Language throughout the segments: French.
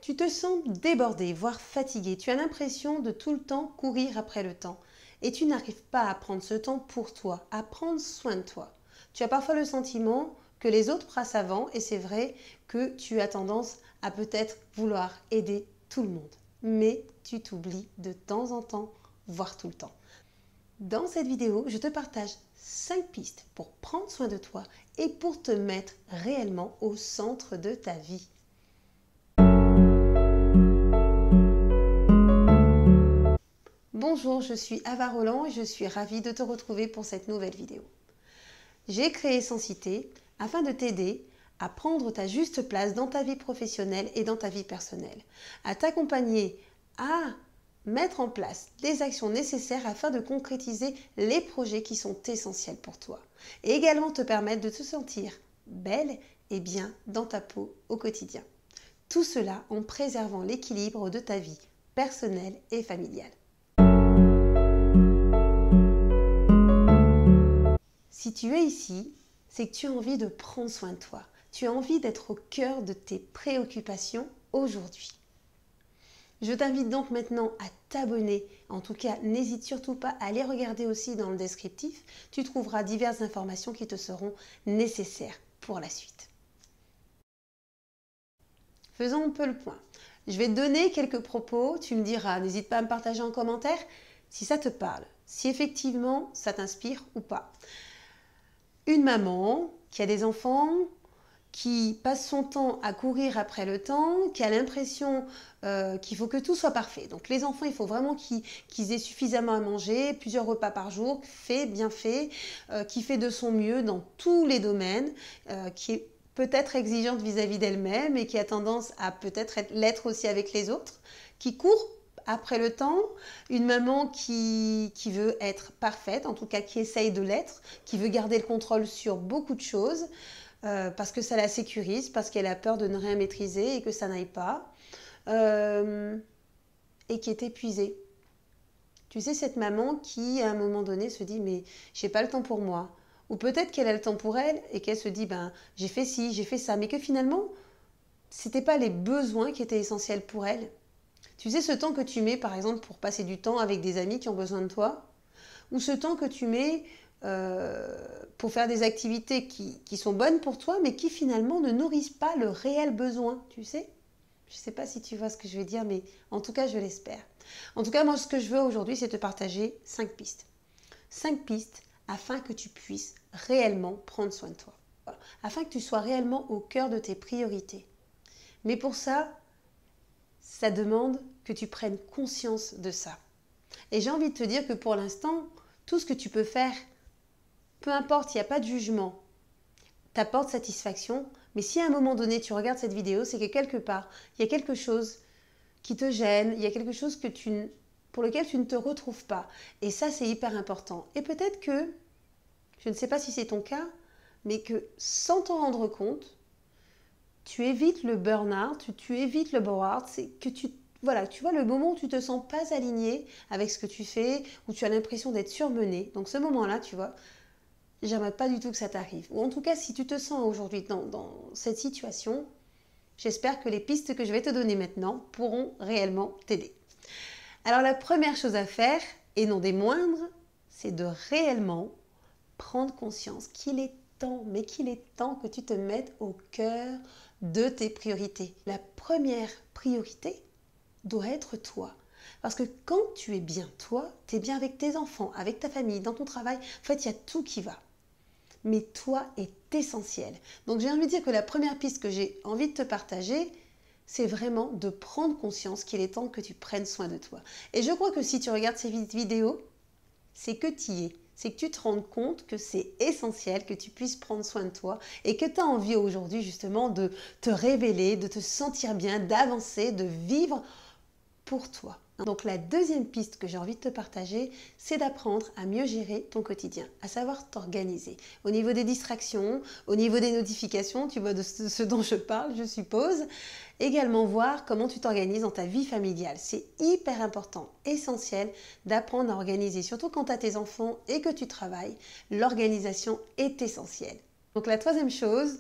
Tu te sens débordé, voire fatigué. Tu as l'impression de tout le temps courir après le temps. Et tu n'arrives pas à prendre ce temps pour toi, à prendre soin de toi. Tu as parfois le sentiment que les autres passent avant et c'est vrai que tu as tendance à peut-être vouloir aider tout le monde. Mais tu t'oublies de temps en temps, voire tout le temps. Dans cette vidéo, je te partage 5 pistes pour prendre soin de toi et pour te mettre réellement au centre de ta vie. Bonjour, je suis Ava Roland et je suis ravie de te retrouver pour cette nouvelle vidéo. J'ai créé Sensité afin de t'aider à prendre ta juste place dans ta vie professionnelle et dans ta vie personnelle, à t'accompagner à mettre en place les actions nécessaires afin de concrétiser les projets qui sont essentiels pour toi et également te permettre de te sentir belle et bien dans ta peau au quotidien. Tout cela en préservant l'équilibre de ta vie personnelle et familiale. Si tu es ici, c'est que tu as envie de prendre soin de toi. Tu as envie d'être au cœur de tes préoccupations aujourd'hui. Je t'invite donc maintenant à t'abonner. En tout cas, n'hésite surtout pas à aller regarder aussi dans le descriptif. Tu trouveras diverses informations qui te seront nécessaires pour la suite. Faisons un peu le point. Je vais te donner quelques propos. Tu me diras, n'hésite pas à me partager en commentaire si ça te parle, si effectivement ça t'inspire ou pas. Une maman qui a des enfants, qui passe son temps à courir après le temps, qui a l'impression qu'il faut que tout soit parfait. Donc les enfants, il faut vraiment qu'ils aient suffisamment à manger, plusieurs repas par jour, fait, bien fait, qui fait de son mieux dans tous les domaines, qui est peut-être exigeante vis-à-vis d'elle-même et qui a tendance à peut-être l'être aussi avec les autres, qui court après le temps, une maman qui veut être parfaite, en tout cas qui essaye de l'être, qui veut garder le contrôle sur beaucoup de choses, parce que ça la sécurise, parce qu'elle a peur de ne rien maîtriser et que ça n'aille pas, et qui est épuisée. Tu sais, cette maman qui, à un moment donné, se dit « mais j'ai pas le temps pour moi ». Ou peut-être qu'elle a le temps pour elle et qu'elle se dit « ben j'ai fait ci, j'ai fait ça », mais que finalement, c'était pas les besoins qui étaient essentiels pour elle. Tu sais, ce temps que tu mets, par exemple, pour passer du temps avec des amis qui ont besoin de toi, ou ce temps que tu mets pour faire des activités qui sont bonnes pour toi, mais qui finalement ne nourrissent pas le réel besoin, tu sais. Je ne sais pas si tu vois ce que je veux dire, mais en tout cas, je l'espère. En tout cas, moi, ce que je veux aujourd'hui, c'est te partager 5 pistes. 5 pistes afin que tu puisses réellement prendre soin de toi. Afin que tu sois réellement au cœur de tes priorités. Mais pour ça, ça demande que tu prennes conscience de ça. Et j'ai envie de te dire que pour l'instant, tout ce que tu peux faire, peu importe, il n'y a pas de jugement, t'apporte satisfaction. Mais si à un moment donné, tu regardes cette vidéo, c'est que quelque part, il y a quelque chose qui te gêne, il y a quelque chose pour lequel tu ne te retrouves pas. Et ça, c'est hyper important. Et peut-être que, je ne sais pas si c'est ton cas, mais que sans t'en rendre compte, tu évites le burn-out, tu évites le bore-out, c'est que voilà, tu vois, le moment où tu te sens pas aligné avec ce que tu fais, où tu as l'impression d'être surmené. Donc ce moment-là, tu vois, j'aimerais pas du tout que ça t'arrive. Ou en tout cas, si tu te sens aujourd'hui dans cette situation, j'espère que les pistes que je vais te donner maintenant pourront réellement t'aider. Alors la première chose à faire, et non des moindres, c'est de réellement prendre conscience qu'il est temps, mais qu'il est temps que tu te mettes au cœur de tes priorités. La première priorité doit être toi. Parce que quand tu es bien toi, tu es bien avec tes enfants, avec ta famille, dans ton travail. En fait, il y a tout qui va. Mais toi est essentiel. Donc j'ai envie de dire que la première piste que j'ai envie de te partager, c'est vraiment de prendre conscience qu'il est temps que tu prennes soin de toi. Et je crois que si tu regardes ces vidéos, c'est que tu y es. C'est que tu te rends compte que c'est essentiel que tu puisses prendre soin de toi et que tu as envie aujourd'hui justement de te révéler, de te sentir bien, d'avancer, de vivre pour toi. Donc la deuxième piste que j'ai envie de te partager, c'est d'apprendre à mieux gérer ton quotidien, à savoir t'organiser. Au niveau des distractions, au niveau des notifications, tu vois de ce dont je parle, je suppose. Également voir comment tu t'organises dans ta vie familiale. C'est hyper important, essentiel d'apprendre à organiser, surtout quand tu as tes enfants et que tu travailles. L'organisation est essentielle. Donc la troisième chose,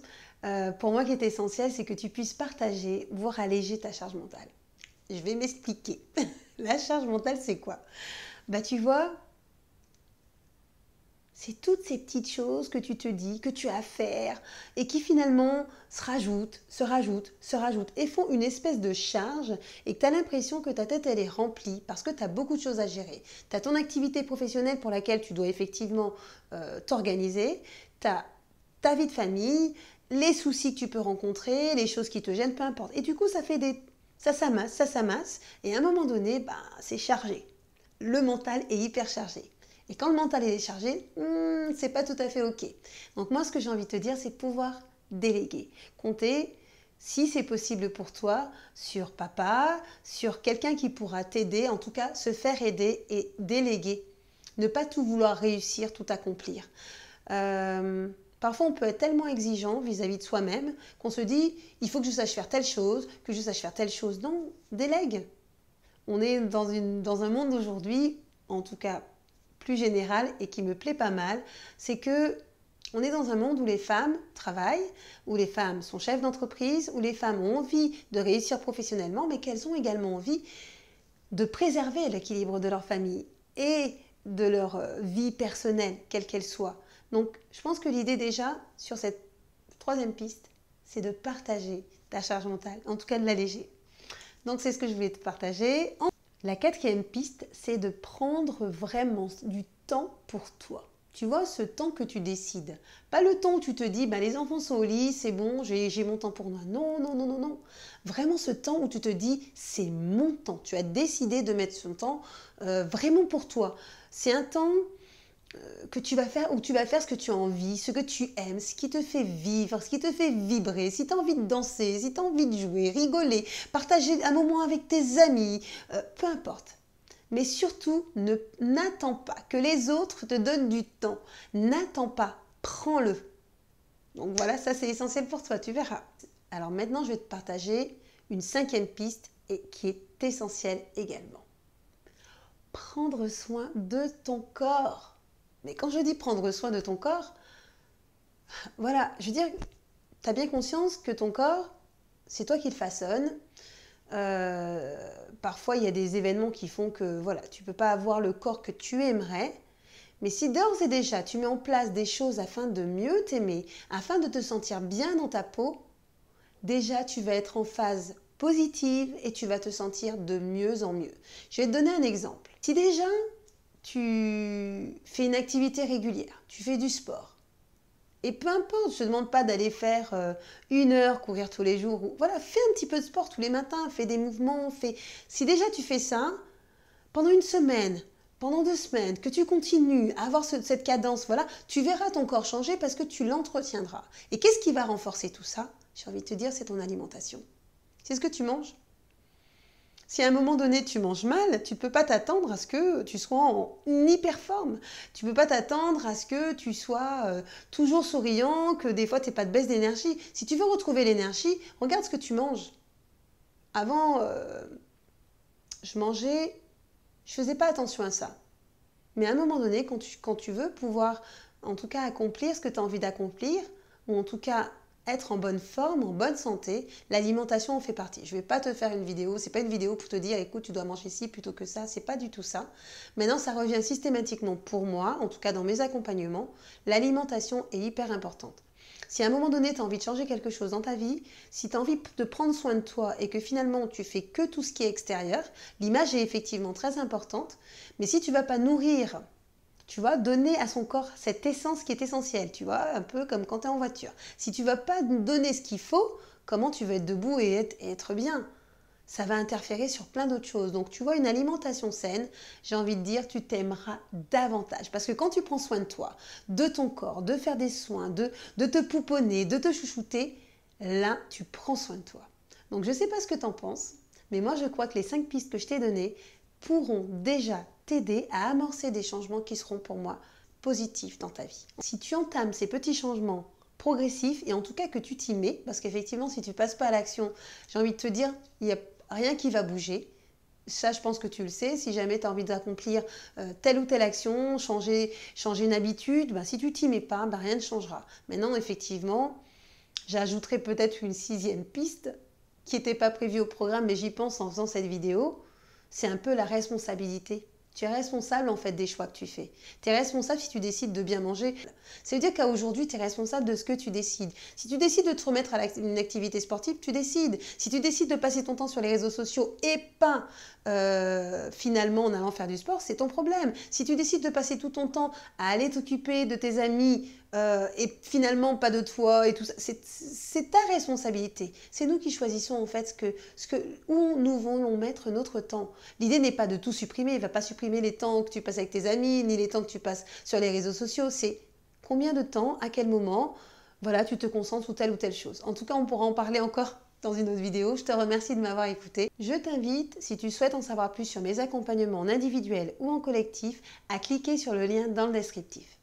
pour moi qui est essentiel, c'est que tu puisses partager, voire alléger ta charge mentale. Je vais m'expliquer. La charge mentale, c'est quoi? Bah tu vois, c'est toutes ces petites choses que tu te dis, que tu as à faire, et qui finalement se rajoutent, et font une espèce de charge, et que tu as l'impression que ta tête, elle est remplie, parce que tu as beaucoup de choses à gérer. Tu as ton activité professionnelle pour laquelle tu dois effectivement t'organiser, tu as ta vie de famille, les soucis que tu peux rencontrer, les choses qui te gênent, peu importe. Et du coup, ça s'amasse, et à un moment donné, bah, c'est chargé. Le mental est hyper chargé. Et quand le mental est chargé, c'est pas tout à fait ok. Donc moi, ce que j'ai envie de te dire, c'est pouvoir déléguer. Compter, si c'est possible pour toi, sur papa, sur quelqu'un qui pourra t'aider, en tout cas se faire aider et déléguer. Ne pas tout vouloir réussir, tout accomplir. Parfois, on peut être tellement exigeant vis-à-vis de soi-même qu'on se dit, il faut que je sache faire telle chose, que je sache faire telle chose. Non, délègue. On est dans un monde aujourd'hui, en tout cas plus général et qui me plaît pas mal, c'est que on est dans un monde où les femmes travaillent, où les femmes sont chefs d'entreprise, où les femmes ont envie de réussir professionnellement, mais qu'elles ont également envie de préserver l'équilibre de leur famille et de leur vie personnelle, quelle qu'elle soit. Donc, je pense que l'idée déjà, sur cette troisième piste, c'est de partager ta charge mentale, en tout cas de l'alléger. Donc, c'est ce que je voulais te partager. La quatrième piste, c'est de prendre vraiment du temps pour toi. Tu vois, ce temps que tu décides. Pas le temps où tu te dis, bah, les enfants sont au lit, c'est bon, j'ai mon temps pour moi. Non, non, non, non, non. Vraiment ce temps où tu te dis, c'est mon temps. Tu as décidé de mettre ce temps vraiment pour toi. C'est un temps que tu vas faire, où tu vas faire ce que tu as envie, ce que tu aimes, ce qui te fait vivre, ce qui te fait vibrer. Si tu as envie de danser, si tu as envie de jouer, rigoler, partager un moment avec tes amis, peu importe. Mais surtout, n'attends pas que les autres te donnent du temps. N'attends pas, prends-le. Donc voilà, ça c'est essentiel pour toi, tu verras. Alors maintenant, je vais te partager une cinquième piste et qui est essentielle également. Prendre soin de ton corps. Mais quand je dis prendre soin de ton corps, voilà, je veux dire, tu as bien conscience que ton corps, c'est toi qui le façonnes. Parfois, il y a des événements qui font que voilà, tu ne peux pas avoir le corps que tu aimerais. Mais si d'ores et déjà, tu mets en place des choses afin de mieux t'aimer, afin de te sentir bien dans ta peau, déjà, tu vas être en phase positive et tu vas te sentir de mieux en mieux. Je vais te donner un exemple. Si déjà, tu fais une activité régulière, tu fais du sport, et peu importe, je ne te demande pas d'aller faire 1 heure, courir tous les jours, voilà, fais un petit peu de sport tous les matins, fais des mouvements, si déjà tu fais ça, pendant une semaine, pendant 2 semaines, que tu continues à avoir cette cadence, voilà, tu verras ton corps changer parce que tu l'entretiendras. Et qu'est-ce qui va renforcer tout ça? J'ai envie de te dire, c'est ton alimentation. C'est ce que tu manges. Si à un moment donné tu manges mal, tu ne peux pas t'attendre à ce que tu sois en hyper forme. Tu ne peux pas t'attendre à ce que tu sois toujours souriant, que des fois tu n'aies pas de baisse d'énergie. Si tu veux retrouver l'énergie, regarde ce que tu manges. Avant, je mangeais, je ne faisais pas attention à ça. Mais à un moment donné, quand tu veux pouvoir en tout cas accomplir ce que tu as envie d'accomplir, ou en tout cas être en bonne forme, en bonne santé, l'alimentation en fait partie. Je ne vais pas te faire une vidéo, c'est pas une vidéo pour te dire écoute, tu dois manger ci plutôt que ça, c'est pas du tout ça. Maintenant, ça revient systématiquement pour moi, en tout cas dans mes accompagnements, l'alimentation est hyper importante. Si à un moment donné, tu as envie de changer quelque chose dans ta vie, si tu as envie de prendre soin de toi et que finalement tu fais que tout ce qui est extérieur, l'image est effectivement très importante, mais si tu ne vas pas nourrir, tu vois, donner à son corps cette essence qui est essentielle, tu vois, un peu comme quand tu es en voiture. Si tu ne vas pas donner ce qu'il faut, comment tu vas être debout et être bien? Ça va interférer sur plein d'autres choses. Donc tu vois, une alimentation saine, j'ai envie de dire, tu t'aimeras davantage. Parce que quand tu prends soin de toi, de ton corps, de faire des soins, de te pouponner, de te chouchouter, là, tu prends soin de toi. Donc je ne sais pas ce que tu en penses, mais moi je crois que les 5 pistes que je t'ai données pourront déjà t'aider à amorcer des changements qui seront pour moi positifs dans ta vie. Si tu entames ces petits changements progressifs, et en tout cas que tu t'y mets, parce qu'effectivement si tu ne passes pas à l'action, j'ai envie de te dire, il n'y a rien qui va bouger. Ça, je pense que tu le sais. Si jamais tu as envie d'accomplir telle ou telle action, changer une habitude, si tu t'y mets pas, rien ne changera. Maintenant, effectivement, J'ajouterai peut-être une sixième piste qui n'était pas prévue au programme, mais j'y pense en faisant cette vidéo. C'est un peu la responsabilité. Tu es responsable en fait des choix que tu fais. Tu es responsable si tu décides de bien manger. Ça veut dire qu'à aujourd'hui, tu es responsable de ce que tu décides. Si tu décides de te remettre à une activité sportive, tu décides. Si tu décides de passer ton temps sur les réseaux sociaux et pas finalement en allant faire du sport, c'est ton problème. Si tu décides de passer tout ton temps à aller t'occuper de tes amis et finalement pas de toi et tout ça, c'est ta responsabilité. C'est nous qui choisissons en fait où nous voulons mettre notre temps. L'idée n'est pas de tout supprimer, il ne va pas supprimer les temps que tu passes avec tes amis, ni les temps que tu passes sur les réseaux sociaux, c'est combien de temps, à quel moment, voilà, tu te concentres sur telle ou telle chose. En tout cas, on pourra en parler encore dans une autre vidéo. Je te remercie de m'avoir écouté. Je t'invite, si tu souhaites en savoir plus sur mes accompagnements en individuel ou en collectif, à cliquer sur le lien dans le descriptif.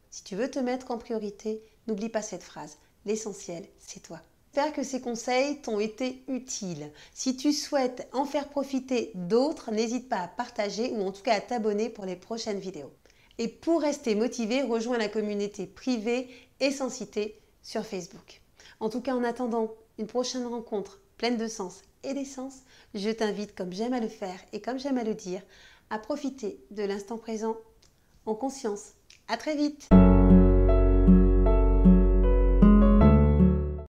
Si tu veux te mettre en priorité, n'oublie pas cette phrase. L'essentiel, c'est toi. J'espère que ces conseils t'ont été utiles. Si tu souhaites en faire profiter d'autres, n'hésite pas à partager ou en tout cas à t'abonner pour les prochaines vidéos. Et pour rester motivé, rejoins la communauté privée et sans citer sur Facebook. En tout cas, en attendant une prochaine rencontre pleine de sens et d'essence, je t'invite, comme j'aime à le faire et comme j'aime à le dire, à profiter de l'instant présent en conscience. À très vite!